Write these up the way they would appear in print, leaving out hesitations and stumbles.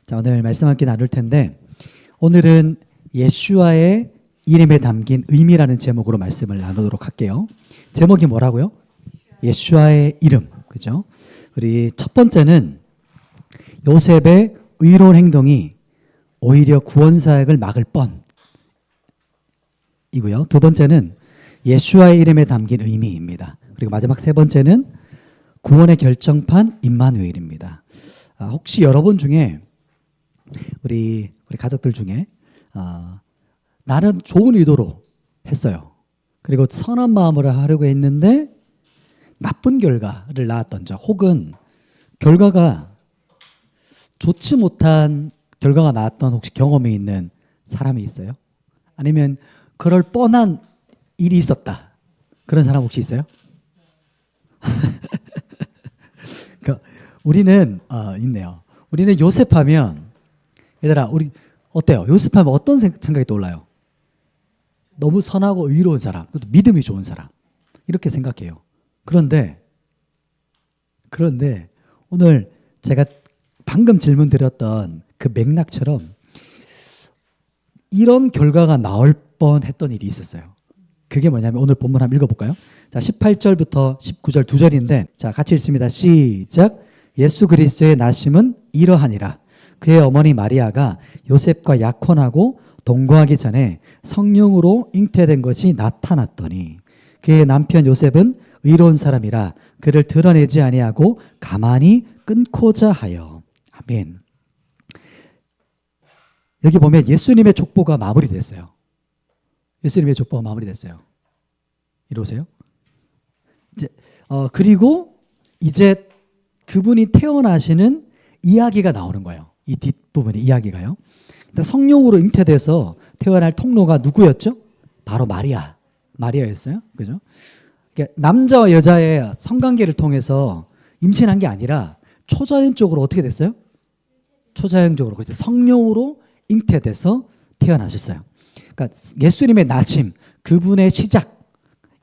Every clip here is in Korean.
자, 오늘 말씀 함께 나눌 텐데 오늘은 예슈아의 이름에 담긴 의미라는 제목으로 말씀을 나누도록 할게요. 제목이 뭐라고요? 예슈아의 이름. 그죠? 우리 첫 번째는 요셉의 의로운 행동이 오히려 구원 사역을 막을 뻔이고요. 두 번째는 예슈아의 이름에 담긴 의미입니다. 그리고 마지막 세 번째는 구원의 결정판 임마누엘입니다. 혹시 여러분 중에 우리 가족들 중에 나는 좋은 의도로 했어요. 그리고 선한 마음으로 하려고 했는데 나쁜 결과를 낳았던 적, 혹은 결과가 좋지 못한 결과가 나왔던 혹시 경험이 있는 사람이 있어요? 아니면 그럴 뻔한 일이 있었다, 그런 사람 혹시 있어요? 그러니까 우리는 있네요. 우리는 요셉하면, 얘들아 우리 어때요? 요셉하면 어떤 생각이 떠올라요? 너무 선하고 의로운 사람, 그것도 믿음이 좋은 사람, 이렇게 생각해요. 그런데 오늘 제가 방금 질문 드렸던 그 맥락처럼 이런 결과가 나올 뻔했던 일이 있었어요. 그게 뭐냐면 오늘 본문 한번 읽어볼까요? 자, 18절부터 19절 두 절인데, 자, 같이 읽습니다. 시작. 예수 그리스도의 나심은 이러하니라. 그의 어머니 마리아가 요셉과 약혼하고 동거하기 전에 성령으로 잉태된 것이 나타났더니 그의 남편 요셉은 의로운 사람이라 그를 드러내지 아니하고 가만히 끊고자 하여. 아멘. 여기 보면 예수님의 족보가 마무리됐어요. 예수님의 족보가 마무리됐어요. 이리 오세요. 그리고 이제 그분이 태어나시는 이야기가 나오는 거예요. 이 뒷부분의 이야기가요. 성령으로 잉태돼서 태어날 통로가 누구였죠? 바로 마리아였어요. 그죠? 그러니까 남자와 여자의 성관계를 통해서 임신한 게 아니라 초자연적으로 어떻게 됐어요? 초자연적으로, 그렇죠. 성령으로 잉태돼서 태어나셨어요. 그러니까 예수님의 나심, 그분의 시작,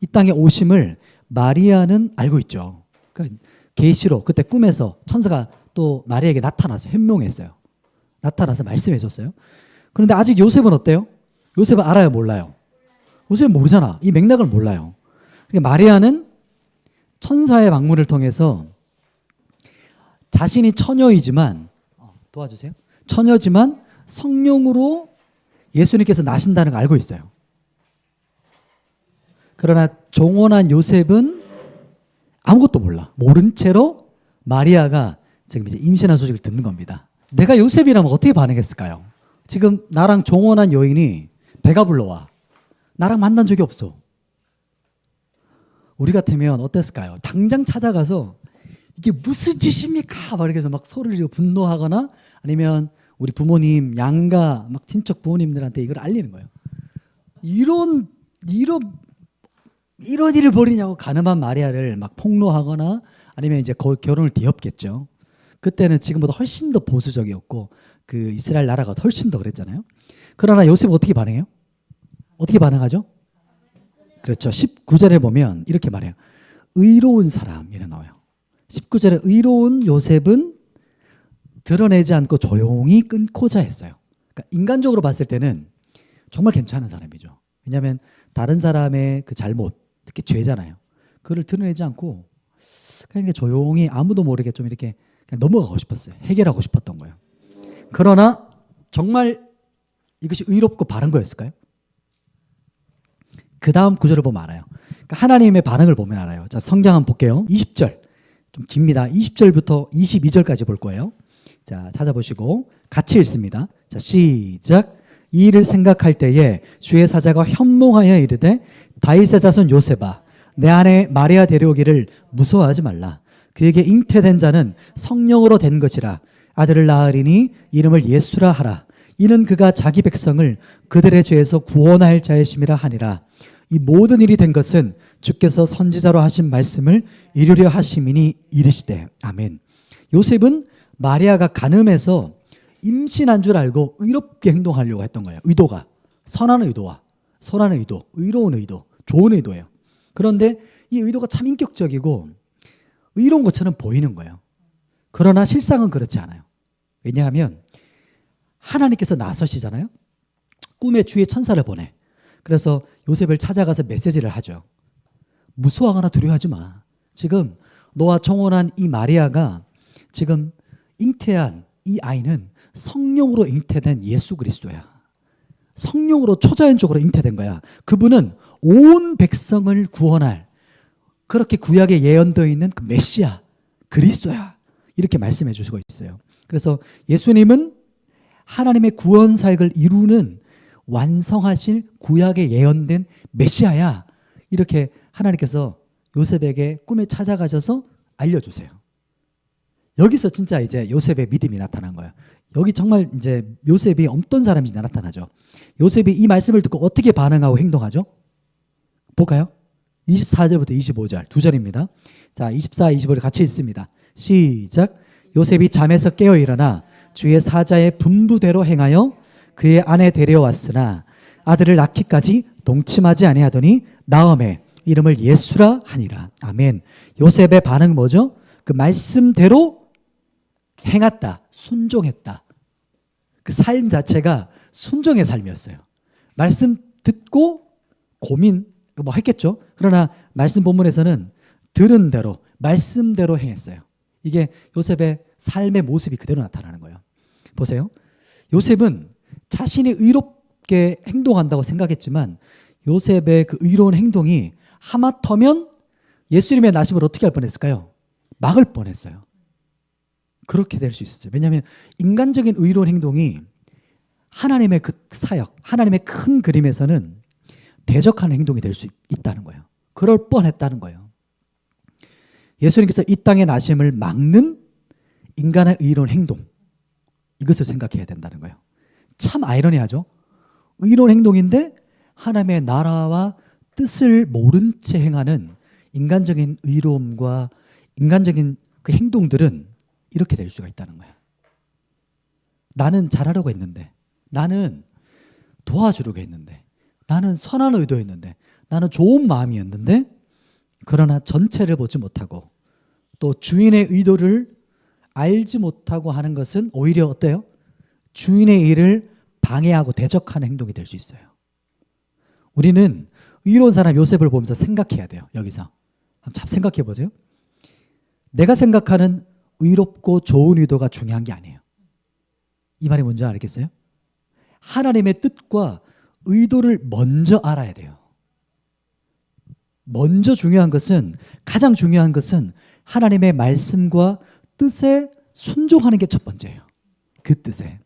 이 땅에 오심을 마리아는 알고 있죠. 그러니까 계시로 그때 꿈에서 천사가 또 마리아에게 나타나서 현명했어요. 나타나서 말씀해 줬어요. 그런데 아직 요셉은 어때요? 요셉은 알아요, 몰라요? 요셉은 모르잖아. 이 맥락을 몰라요. 그러니까 마리아는 천사의 방문을 통해서 자신이 처녀이지만, 도와주세요. 처녀지만 성령으로 예수님께서 나신다는 걸 알고 있어요. 그러나 종혼한 요셉은 아무것도 몰라. 모른 채로 마리아가 지금 이제 임신한 소식을 듣는 겁니다. 내가 요셉이라면 어떻게 반응했을까요? 지금 나랑 종혼한 여인이 배가 불러와. 나랑 만난 적이 없어. 우리 같으면 어땠을까요? 당장 찾아가서 이게 무슨 짓입니까? 막 이렇게 해서 막 소리를 지르고 분노하거나, 아니면 우리 부모님, 양가, 막 친척 부모님들한테 이걸 알리는 거예요. 이런 일을 벌이냐고 가늠한 마리아를 막 폭로하거나, 아니면 이제 결혼을 뒤엎겠죠. 그때는 지금보다 훨씬 더 보수적이었고 그 이스라엘 나라가 훨씬 더 그랬잖아요. 그러나 요셉은 어떻게 반응해요? 어떻게 반응하죠? 그렇죠. 19절에 보면 이렇게 말해요. 의로운 사람이라 나와요. 19절에 의로운 요셉은 드러내지 않고 조용히 끊고자 했어요. 그러니까 인간적으로 봤을 때는 정말 괜찮은 사람이죠. 왜냐하면 다른 사람의 그 잘못, 특히 죄잖아요. 그걸 드러내지 않고 그냥 조용히 아무도 모르게 좀 이렇게 그냥 넘어가고 싶었어요. 해결하고 싶었던 거예요. 그러나 정말 이것이 의롭고 바른 거였을까요? 그 다음 구절을 보면 알아요. 그러니까 하나님의 반응을 보면 알아요. 자, 성경 한번 볼게요. 20절 좀 깁니다. 20절부터 22절까지 볼 거예요. 자, 찾아보시고 같이 읽습니다. 자, 시작. 이 일을 생각할 때에 주의 사자가 현몽하여 이르되 다윗의 자손 요셉아, 내 아내 마리아 데려오기를 무서워하지 말라. 그에게 잉태된 자는 성령으로 된 것이라. 아들을 낳으리니 이름을 예수라 하라. 이는 그가 자기 백성을 그들의 죄에서 구원할 자이심이라 하니라. 이 모든 일이 된 것은 주께서 선지자로 하신 말씀을 이루려 하심이니 이르시되. 아멘. 요셉은 마리아가 간음해서 임신한 줄 알고 의롭게 행동하려고 했던 거예요. 의도가 선한 의도와 선한 의도, 의로운 의도, 좋은 의도예요. 그런데 이 의도가 참 인격적이고 의로운 것처럼 보이는 거예요. 그러나 실상은 그렇지 않아요. 왜냐하면 하나님께서 나서시잖아요. 꿈에 주의 천사를 보내. 그래서 요셉을 찾아가서 메시지를 하죠. 무서워하거나 두려워하지 마. 지금 너와 청혼한 이 마리아가 지금 잉태한 이 아이는 성령으로 잉태된 예수 그리스도야. 성령으로 초자연적으로 잉태된 거야. 그분은 온 백성을 구원할, 그렇게 구약에 예언되어 있는 그 메시아 그리스도야. 이렇게 말씀해 주시고 있어요. 그래서 예수님은 하나님의 구원 사역을 이루는 완성하실 구약에 예언된 메시아야. 이렇게 하나님께서 요셉에게 꿈에 찾아가셔서 알려주세요. 여기서 진짜 이제 요셉의 믿음이 나타난 거예요. 여기 정말 이제 요셉이 어떤 사람인지 나타나죠. 요셉이 이 말씀을 듣고 어떻게 반응하고 행동하죠? 볼까요? 24절부터 25절 두 절입니다. 자, 24, 25절 같이 읽습니다. 시작. 요셉이 잠에서 깨어 일어나 주의 사자의 분부대로 행하여 그의 아내 데려왔으나 아들을 낳기까지 동침하지 아니하더니 나음에 이름을 예수라 하니라. 아멘. 요셉의 반응은 뭐죠? 그 말씀대로 행했다. 순종했다. 그 삶 자체가 순종의 삶이었어요. 말씀 듣고 고민 뭐 했겠죠. 그러나 말씀 본문에서는 들은 대로 말씀대로 행했어요. 이게 요셉의 삶의 모습이 그대로 나타나는 거예요. 보세요. 요셉은 자신이 의롭게 행동한다고 생각했지만 요셉의 그 의로운 행동이 하마터면 예수님의 나심을 어떻게 할 뻔했을까요? 막을 뻔했어요. 그렇게 될 수 있었어요. 왜냐하면 인간적인 의로운 행동이 하나님의 그 사역, 하나님의 큰 그림에서는 대적하는 행동이 될 수 있다는 거예요. 그럴 뻔했다는 거예요. 예수님께서 이 땅의 나심을 막는 인간의 의로운 행동, 이것을 생각해야 된다는 거예요. 참 아이러니하죠. 의로운 행동인데 하나님의 나라와 뜻을 모른 채 행하는 인간적인 의로움과 인간적인 그 행동들은 이렇게 될 수가 있다는 거예요. 나는 잘하려고 했는데, 나는 도와주려고 했는데, 나는 선한 의도였는데, 나는 좋은 마음이었는데, 그러나 전체를 보지 못하고 또 주인의 의도를 알지 못하고 하는 것은 오히려 어때요? 주인의 일을 방해하고 대적하는 행동이 될 수 있어요. 우리는 의로운 사람 요셉을 보면서 생각해야 돼요. 여기서 한번 생각해 보세요. 내가 생각하는 의롭고 좋은 의도가 중요한 게 아니에요. 이 말이 뭔지 알겠어요? 하나님의 뜻과 의도를 먼저 알아야 돼요. 먼저 중요한 것은, 가장 중요한 것은 하나님의 말씀과 뜻에 순종하는 게 첫 번째예요. 그 뜻에.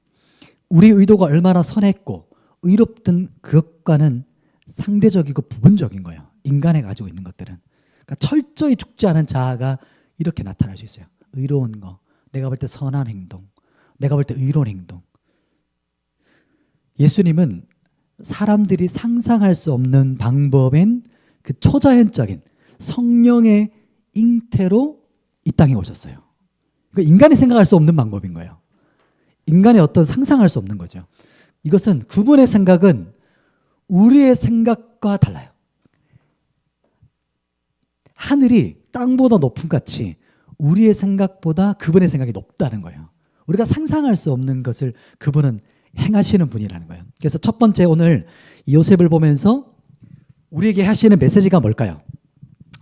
우리 의도가 얼마나 선했고 의롭든 그것과는 상대적이고 부분적인 거예요. 인간이 가지고 있는 것들은. 그러니까 철저히 죽지 않은 자아가 이렇게 나타날 수 있어요. 의로운 거, 내가 볼 때 선한 행동, 내가 볼 때 의로운 행동. 예수님은 사람들이 상상할 수 없는 방법인 그 초자연적인 성령의 잉태로 이 땅에 오셨어요. 그러니까 인간이 생각할 수 없는 방법인 거예요. 인간의 어떤 상상할 수 없는 거죠. 이것은 그분의 생각은 우리의 생각과 달라요. 하늘이 땅보다 높은 같이 우리의 생각보다 그분의 생각이 높다는 거예요. 우리가 상상할 수 없는 것을 그분은 행하시는 분이라는 거예요. 그래서 첫 번째 오늘 요셉을 보면서 우리에게 하시는 메시지가 뭘까요?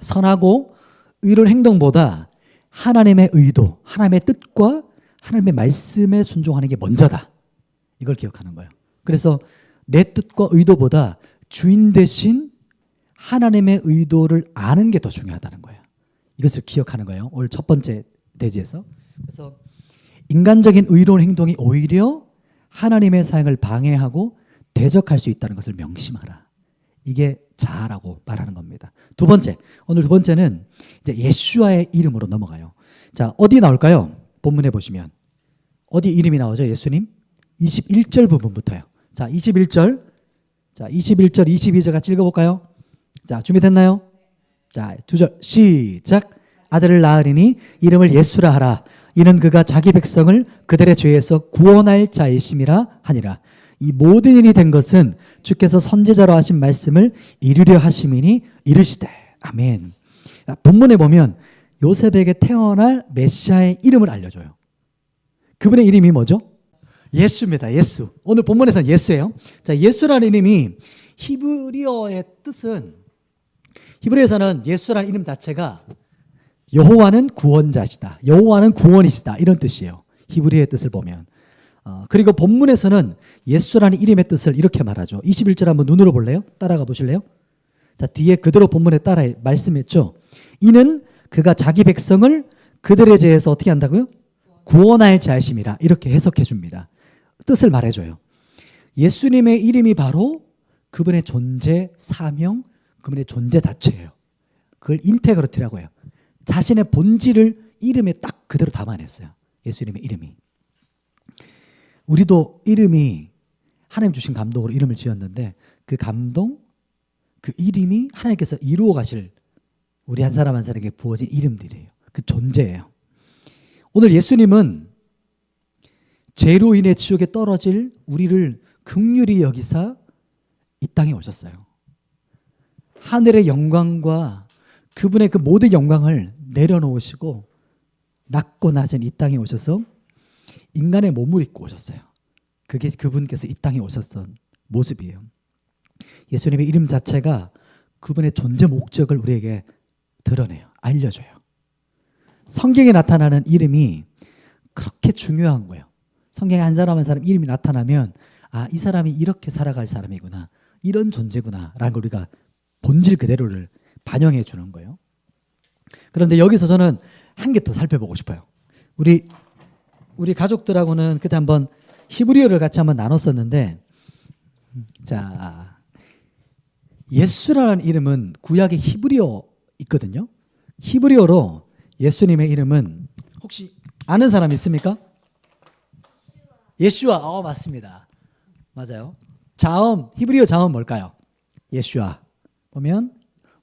선하고 의로운 행동보다 하나님의 의도, 하나님의 뜻과 하나님의 말씀에 순종하는 게 먼저다. 이걸 기억하는 거예요. 그래서 내 뜻과 의도보다 주인 대신 하나님의 의도를 아는 게 더 중요하다는 거예요. 이것을 기억하는 거예요. 오늘 첫 번째 대지에서. 그래서 인간적인 의로운 행동이 오히려 하나님의 사역을 방해하고 대적할 수 있다는 것을 명심하라. 이게 자아라고 말하는 겁니다. 두 번째, 오늘 두 번째는 이제 예수와의 이름으로 넘어가요. 자, 어디 나올까요? 본문에 보시면 어디 이름이 나오죠? 예수님 21절 부분부터요. 자, 21절, 자 21절, 22절 같이 읽어볼까요? 자, 준비됐나요? 자, 두 절 시작. 아들을 낳으리니 이름을 예수라 하라. 이는 그가 자기 백성을 그들의 죄에서 구원할 자이심이라 하니라. 이 모든 일이 된 것은 주께서 선지자로 하신 말씀을 이루려 하심이니 이르시되. 아멘. 본문에 보면 요셉에게 태어날 메시아의 이름을 알려줘요. 그분의 이름이 뭐죠? 예수입니다. 예수. 오늘 본문에서는 예수예요. 자, 예수라는 이름이 히브리어의 뜻은, 히브리어에서는 예수라는 이름 자체가 여호와는 구원자시다, 여호와는 구원이시다, 이런 뜻이에요. 히브리어의 뜻을 보면. 그리고 본문에서는 예수라는 이름의 뜻을 이렇게 말하죠. 21절 한번 눈으로 볼래요? 따라가 보실래요? 자, 뒤에 그대로 본문에 따라 말씀했죠. 이는 그가 자기 백성을 그들의 죄에서 어떻게 한다고요? 구원할 자이심이라, 이렇게 해석해 줍니다. 뜻을 말해줘요. 예수님의 이름이 바로 그분의 존재, 사명, 그분의 존재 자체예요. 그걸 인테그리티라고 해요. 자신의 본질을 이름에 딱 그대로 담아냈어요. 예수님의 이름이. 우리도 이름이 하나님 주신 감동으로 이름을 지었는데, 그 감동, 그 이름이 하나님께서 이루어 가실 우리 한 사람 한 사람에게 부어진 이름들이에요. 그 존재예요. 오늘 예수님은 죄로 인해 지옥에 떨어질 우리를 긍휼히 여기사 이 땅에 오셨어요. 하늘의 영광과 그분의 그 모든 영광을 내려놓으시고 낮고 낮은 이 땅에 오셔서 인간의 몸을 입고 오셨어요. 그게 그분께서 이 땅에 오셨던 모습이에요. 예수님의 이름 자체가 그분의 존재 목적을 우리에게 드러내요. 알려줘요. 성경에 나타나는 이름이 그렇게 중요한 거예요. 성경에 한 사람 한 사람 이름이 나타나면, 아, 이 사람이 이렇게 살아갈 사람이구나, 이런 존재구나 라는 걸 우리가 본질 그대로를 반영해 주는 거예요. 그런데 여기서 저는 한 개 더 살펴보고 싶어요. 우리 가족들하고는 그때 한번 히브리어를 같이 한번 나눴었는데, 자, 예수라는 이름은 구약의 히브리어 있거든요. 히브리어로 예수님의 이름은 혹시 아는 사람 있습니까? 예슈아. 맞습니다. 맞아요. 자음, 히브리어 자음 뭘까요? 예슈아. 보면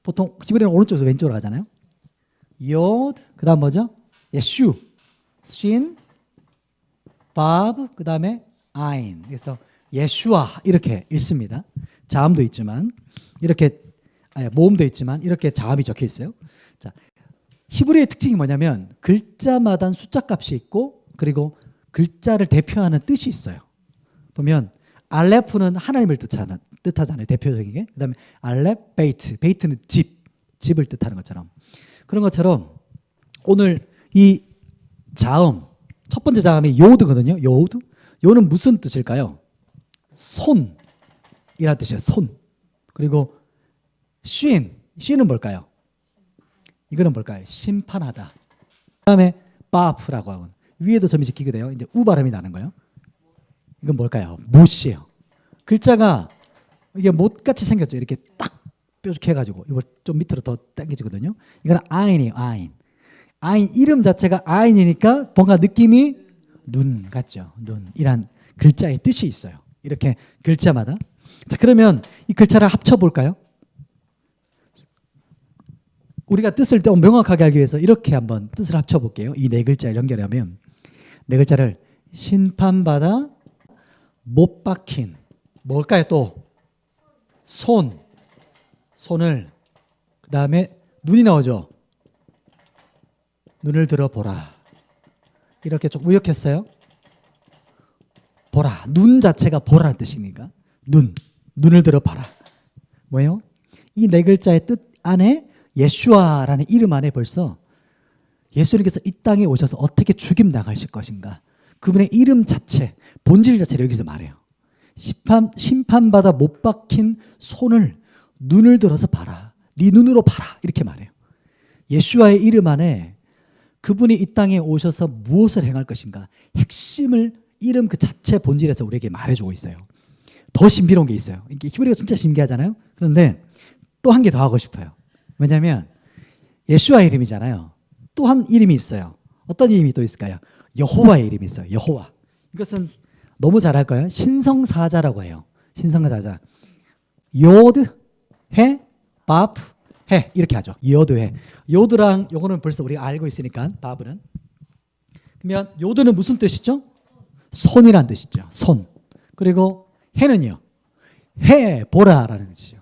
보통 히브리어는 오른쪽에서 왼쪽으로 가잖아요. 요드, 그 다음 뭐죠? 예슈, 신, 바브, 그 다음에 아인. 그래서 예슈아 이렇게 읽습니다. 자음도 있지만 이렇게, 모음도 있지만 이렇게 자음이 적혀 있어요. 자, 히브리어의 특징이 뭐냐면 글자마다 숫자 값이 있고, 그리고 글자를 대표하는 뜻이 있어요. 보면 알레프는 하나님을 뜻하잖아요. 대표적인 게. 그 다음에 알렙, 베이트는 집을 뜻하는 것처럼. 그런 것처럼 오늘 이 자음, 첫 번째 자음이 요드거든요. 요드. 요는 무슨 뜻일까요? 손이라는 뜻이에요. 손. 그리고 쉰은 뭘까요? 이거는 뭘까요? 심판하다. 그 다음에 바프라고 하고, 위에도 점이 찍히게 돼요. 이제 우 발음이 나는 거예요. 이건 뭘까요? 못이에요. 글자가 이게 못같이 생겼죠. 이렇게 딱 뾰족해가지고 이걸 좀 밑으로 더 당겨지거든요. 이건 아인이에요. 아인 이름 자체가 아인이니까 뭔가 느낌이 눈 같죠. 눈이란 글자의 뜻이 있어요. 이렇게 글자마다. 자, 그러면 이 글자를 합쳐볼까요? 우리가 뜻을 더 명확하게 알기 위해서 이렇게 한번 뜻을 합쳐볼게요. 이 네 글자를 연결하면, 네 글자를 심판받아 못 박힌, 뭘까요? 또 손을, 그 다음에 눈이 나오죠. 눈을 들어보라. 이렇게 좀 의역했어요. 보라. 눈 자체가 보라는 뜻이니까 눈을 들어봐라. 뭐예요? 이 네 글자의 뜻 안에 예슈아라는 이름 안에 벌써 예수님께서 이 땅에 오셔서 어떻게 죽임 당하실 것인가, 그분의 이름 자체, 본질 자체를 여기서 말해요. 심판받아 못 박힌 손을 눈을 들어서 봐라. 네 눈으로 봐라. 이렇게 말해요. 예슈아의 이름 안에 그분이 이 땅에 오셔서 무엇을 행할 것인가, 핵심을 이름 그 자체 본질에서 우리에게 말해주고 있어요. 더 신비로운 게 있어요. 이게 히브리어가 진짜 신기하잖아요. 그런데 또 한 개 더 하고 싶어요. 왜냐하면 예슈아 이름이잖아요. 또 한 이름이 있어요. 어떤 이름이 또 있을까요? 여호와의 이름이 있어요. 여호와. 이것은 너무 잘할까요? 신성사자라고 해요. 신성사자. 요드, 해, 바프, 해 이렇게 하죠. 요드, 해. 요드랑 요거는 벌써 우리가 알고 있으니까, 바브는. 그러면 요드는 무슨 뜻이죠? 손이란 뜻이죠. 손. 그리고 해는요, 해 보라라는 뜻이죠.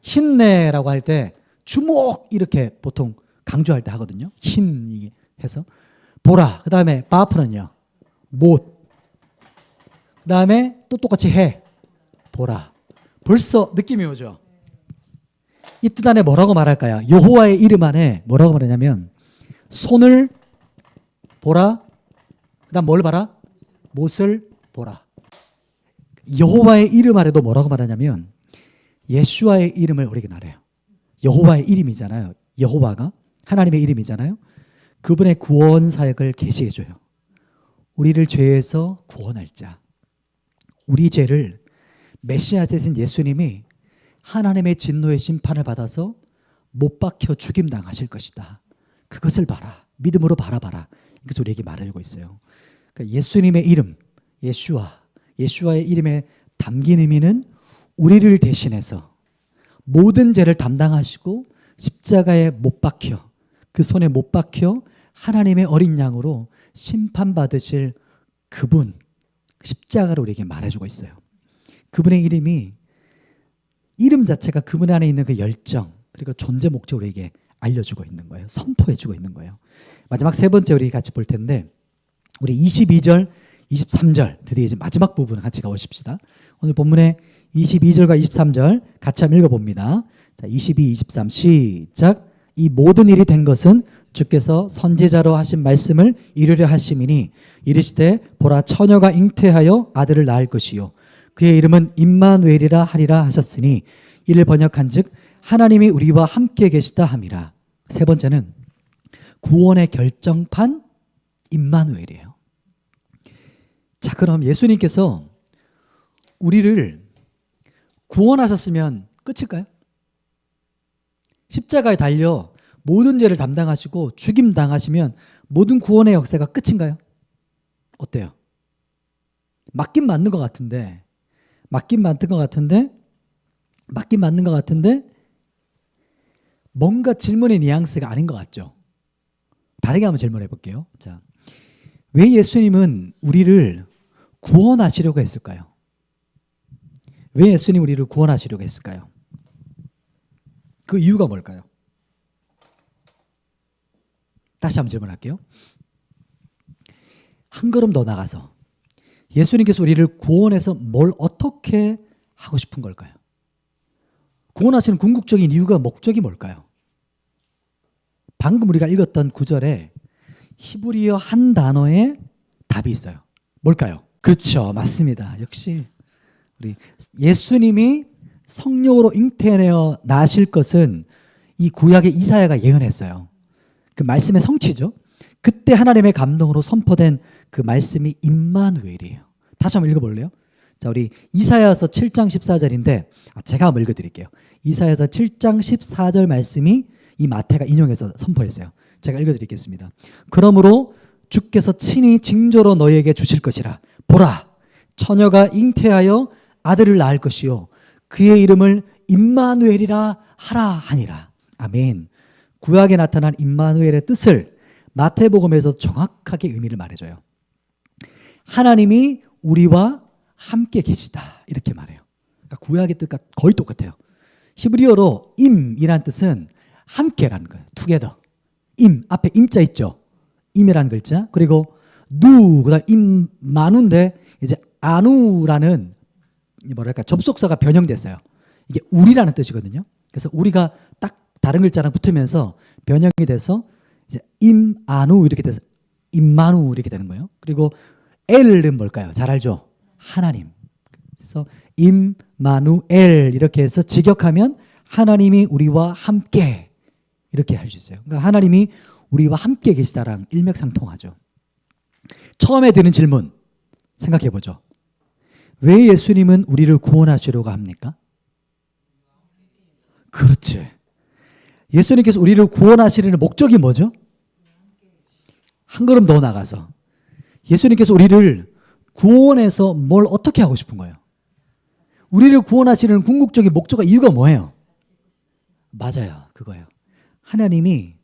힘내라고 할 때 주목 이렇게 보통 강조할 때 하거든요. 힘 해서 보라. 그 다음에 바프는요, 못. 그 다음에 또 똑같이 해. 보라. 벌써 느낌이 오죠? 이 뜻 안에 뭐라고 말할까요? 여호와의 이름 안에 뭐라고 말하냐면 손을 보라. 그 다음 뭘 봐라? 못을 보라. 여호와의 이름 아래도 뭐라고 말하냐면 예수와의 이름을 우리에게 말해요. 여호와의 이름이잖아요. 여호와가 하나님의 이름이잖아요. 그분의 구원 사역을 계시해 줘요. 우리를 죄에서 구원할 자. 우리 죄를 메시아 되신 예수님이 하나님의 진노의 심판을 받아서 못 박혀 죽임 당하실 것이다. 그것을 봐라. 믿음으로 바라봐라. 이것을 우리에게 말해주고 있어요. 그러니까 예수님의 이름, 예수와의 이름에 담긴 의미는 우리를 대신해서 모든 죄를 담당하시고 십자가에 못 박혀, 그 손에 못 박혀 하나님의 어린 양으로 심판받으실 그분, 십자가를 우리에게 말해주고 있어요. 그분의 이름 자체가 그분 안에 있는 그 열정, 그리고 존재 목적을 우리에게 알려주고 있는 거예요. 선포해주고 있는 거예요. 마지막 세 번째 우리 같이 볼 텐데, 우리 22절, 23절 드디어 이제 마지막 부분 같이 가보십시다. 오늘 본문의 22절과 23절 같이 한번 읽어봅니다. 자, 22, 23 시작. 이 모든 일이 된 것은 주께서 선지자로 하신 말씀을 이루려 하심이니 이르시되 보라 처녀가 잉태하여 아들을 낳을 것이요 그의 이름은 임마누엘이라 하리라 하셨으니 이를 번역한즉 하나님이 우리와 함께 계시다 함이라. 세 번째는 구원의 결정판 임마누엘이에요. 자, 그럼 예수님께서 우리를 구원하셨으면 끝일까요? 십자가에 달려 모든 죄를 담당하시고 죽임 당하시면 모든 구원의 역사가 끝인가요? 어때요? 맞긴 맞는 것 같은데 뭔가 질문의 뉘앙스가 아닌 것 같죠? 다르게 한번 질문해 볼게요. 자, 왜 예수님은 우리를 구원하시려고 했을까요? 왜 예수님 우리를 구원하시려고 했을까요? 그 이유가 뭘까요? 다시 한번 질문할게요. 한 걸음 더 나가서 예수님께서 우리를 구원해서 뭘 어떻게 하고 싶은 걸까요? 구원하시는 궁극적인 이유가 목적이 뭘까요? 방금 우리가 읽었던 구절에 히브리어 한 단어의 답이 있어요. 뭘까요? 그렇죠. 맞습니다. 역시 우리 예수님이 성령으로 잉태되어 나실 것은 이 구약의 이사야가 예언했어요. 그 말씀의 성취죠. 그때 하나님의 감동으로 선포된 그 말씀이 임마누엘이에요. 다시 한번 읽어볼래요? 자, 우리 이사야서 7장 14절인데 제가 한번 읽어드릴게요. 이사야서 7장 14절 말씀이 이 마태가 인용해서 선포했어요. 제가 읽어드리겠습니다. 그러므로 주께서 친히 징조로 너희에게 주실 것이라. 보라, 처녀가 잉태하여 아들을 낳을 것이요 그의 이름을 임마누엘이라 하라 하니라. 아멘. 구약에 나타난 임마누엘의 뜻을 마태복음에서 정확하게 의미를 말해줘요. 하나님이 우리와 함께 계시다 이렇게 말해요. 그러니까 구약의 뜻과 거의 똑같아요. 히브리어로 임이란 뜻은 함께라는 거예요. together. 임 앞에 임자 있죠. 임이라는 글자. 그리고 그다음 임마누인데 이제 아누라는 뭐랄까 접속사가 변형됐어요. 이게 우리라는 뜻이거든요. 그래서 우리가 딱 다른 글자랑 붙으면서 변형이 돼서 이제 임아누 이렇게 돼서 임마누 이렇게 되는 거예요. 그리고 엘은 뭘까요? 잘 알죠? 하나님. 그래서 임마누엘 이렇게 해서 직역하면 하나님이 우리와 함께 이렇게 할 수 있어요. 그러니까 하나님이 우리와 함께 계시다랑 일맥상통하죠. 처음에 드는 질문 생각해 보죠. 왜 예수님은 우리를 구원하시려고 합니까? 그렇지. 예수님께서 우리를 구원하시려는 목적이 뭐죠? 한 걸음 더 나가서 예수님께서 우리를 구원해서 뭘 어떻게 하고 싶은 거예요? 우리를 구원하시려는 궁극적인 목적과 이유가 뭐예요? 맞아요. 그거예요. 하나님이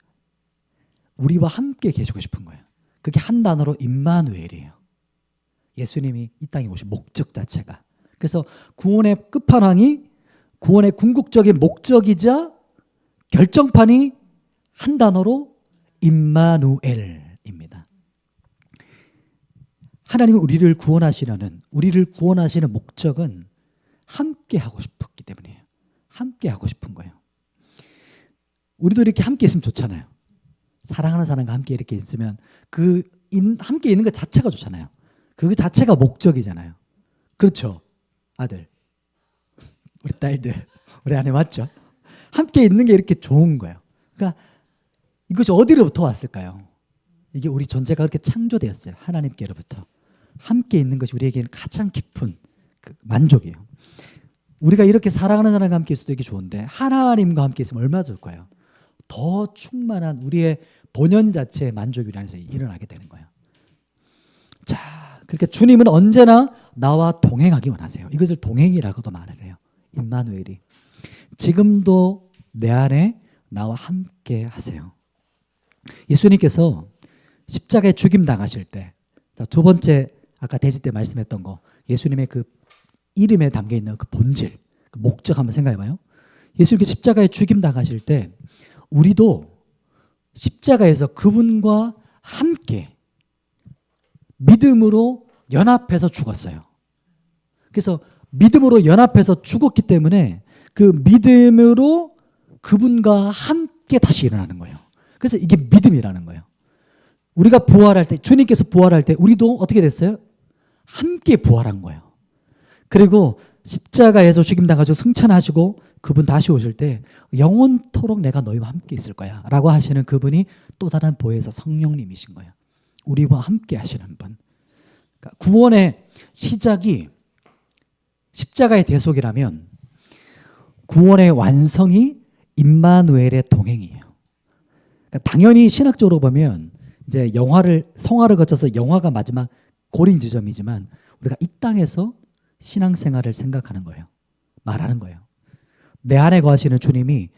우리와 함께 계시고 싶은 거예요. 그게 한 단어로 임마누엘이에요. 예수님이 이 땅에 오신 목적 자체가. 그래서 구원의 끝판왕이 구원의 궁극적인 목적이자 결정판이 한 단어로 임마누엘입니다. 하나님은 우리를 구원하시는 목적은 함께 하고 싶었기 때문이에요. 함께 하고 싶은 거예요. 우리도 이렇게 함께 있으면 좋잖아요. 사랑하는 사람과 함께 이렇게 있으면 함께 있는 것 자체가 좋잖아요. 그 자체가 목적이잖아요. 그렇죠, 아들, 우리 딸들, 우리 아내 맞죠? 함께 있는 게 이렇게 좋은 거예요. 그러니까 이것이 어디로부터 왔을까요? 이게 우리 존재가 그렇게 창조되었어요. 하나님께로부터. 함께 있는 것이 우리에게는 가장 깊은 만족이에요. 우리가 이렇게 사랑하는 사람과 함께 있어도 이게 좋은데 하나님과 함께 있으면 얼마나 좋을까요? 더 충만한 우리의 본연 자체의 만족이 우리 안에서 일어나게 되는 거예요. 자, 그렇게 주님은 언제나 나와 동행하기 원하세요. 이것을 동행이라고도 말을 해요. 임마누엘이. 지금도 내 안에 나와 함께 하세요. 예수님께서 십자가에 죽임 당하실 때, 두 번째 아까 대지 때 말씀했던 거, 예수님의 그 이름에 담겨 있는 그 본질, 그 목적 한번 생각해봐요. 예수님께서 십자가에 죽임 당하실 때 우리도 십자가에서 그분과 함께 믿음으로 연합해서 죽었어요. 그래서 믿음으로 연합해서 죽었기 때문에 그 믿음으로 그분과 함께 다시 일어나는 거예요. 그래서 이게 믿음이라는 거예요. 우리가 부활할 때, 주님께서 부활할 때 우리도 어떻게 됐어요? 함께 부활한 거예요. 그리고 십자가에서 죽임당하시고 승천하시고 그분 다시 오실 때 영원토록 내가 너희와 함께 있을 거야 라고 하시는 그분이 또 다른 보혜사 성령님이신 거예요. 우리와 함께 하시는 분. 그러니까 구원의 시작이 십자가의 대속이라면 구원의 완성이 임마누엘의 동행이에요. 그러니까 당연히 신학적으로 보면 이제 성화를 거쳐서 영화가 마지막 고린 지점이지만 우리가 이 땅에서 신앙생활을 생각하는 거예요. 말하는 거예요. 내 안에 거하시는 주님이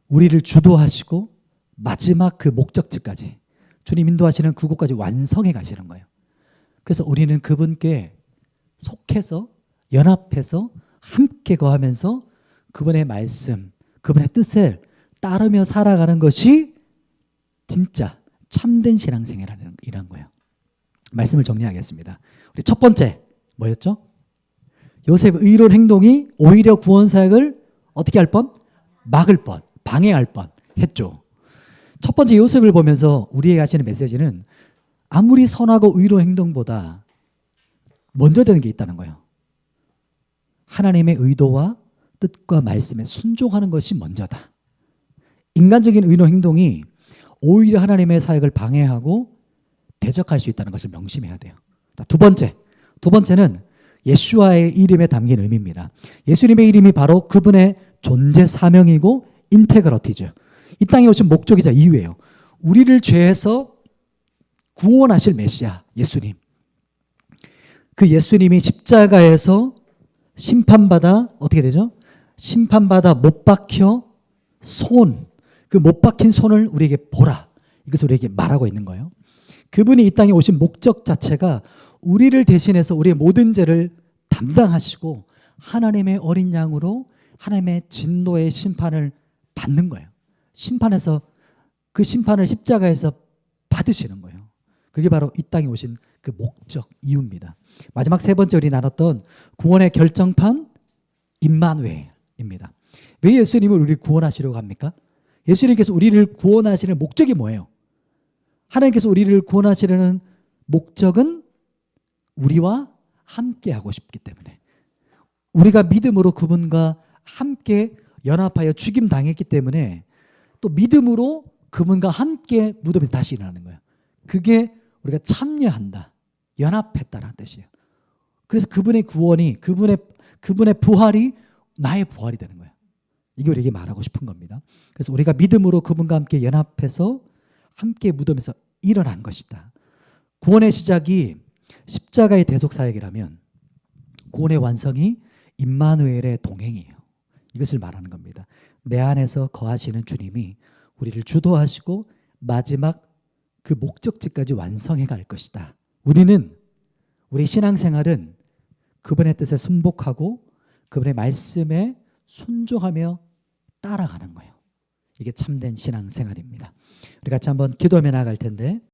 우리를 주도하시고 마지막 그 목적지까지 주님 인도하시는 그곳까지 완성해 가시는 거예요. 그래서 우리는 그분께 속해서 연합해서 함께 거하면서 그분의 말씀, 그분의 뜻을 따르며 살아가는 것이 진짜 참된 신앙생활이라는 거예요. 말씀을 정리하겠습니다. 우리 첫 번째 뭐였죠? 요셉의 의로운 행동이 오히려 구원 사역을 어떻게 할 뻔? 막을 뻔, 방해할 뻔 했죠. 첫 번째 요셉을 보면서 우리에게 하시는 메시지는 아무리 선하고 의로운 행동보다 먼저 되는 게 있다는 거예요. 하나님의 의도와 뜻과 말씀에 순종하는 것이 먼저다. 인간적인 의로운 행동이 오히려 하나님의 사역을 방해하고 대적할 수 있다는 것을 명심해야 돼요. 두 번째는 예수와의 이름에 담긴 의미입니다. 예수님의 이름이 바로 그분의 존재 사명이고 인테그러티죠. 이 땅에 오신 목적이자 이유예요. 우리를 죄에서 구원하실 메시아 예수님. 그 예수님이 십자가에서 심판받아 어떻게 되죠? 심판받아 못 박혀 그 못 박힌 손을 우리에게 보라. 이것을 우리에게 말하고 있는 거예요. 그분이 이 땅에 오신 목적 자체가 우리를 대신해서 우리의 모든 죄를 담당하시고 하나님의 어린 양으로 하나님의 진노의 심판을 받는 거예요. 그 심판을 십자가에서 받으시는 거예요. 그게 바로 이 땅에 오신 그 목적 이유입니다. 마지막 세 번째 우리 나눴던 구원의 결정판 임마누엘입니다. 왜 예수님을 우리를 구원하시려고 합니까? 예수님께서 우리를 구원하시는 목적이 뭐예요? 하나님께서 우리를 구원하시려는 목적은 우리와 함께 하고 싶기 때문에, 우리가 믿음으로 그분과 함께 연합하여 죽임 당했기 때문에 또 믿음으로 그분과 함께 무덤에서 다시 일어나는 거예요. 그게 우리가 참여한다, 연합했다라는 뜻이에요. 그래서 그분의 구원이, 그분의 부활이 나의 부활이 되는 거예요. 이게 우리에게 말하고 싶은 겁니다. 그래서 우리가 믿음으로 그분과 함께 연합해서 함께 무덤에서 일어난 것이다. 구원의 시작이 십자가의 대속 사역이라면 구원의 완성이 임마누엘의 동행이에요. 이것을 말하는 겁니다. 내 안에서 거하시는 주님이 우리를 주도하시고 마지막 그 목적지까지 완성해 갈 것이다. 우리 신앙생활은 그분의 뜻에 순복하고 그분의 말씀에 순종하며 따라가는 거예요. 이게 참된 신앙생활입니다. 우리 같이 한번 기도하며 나아갈 텐데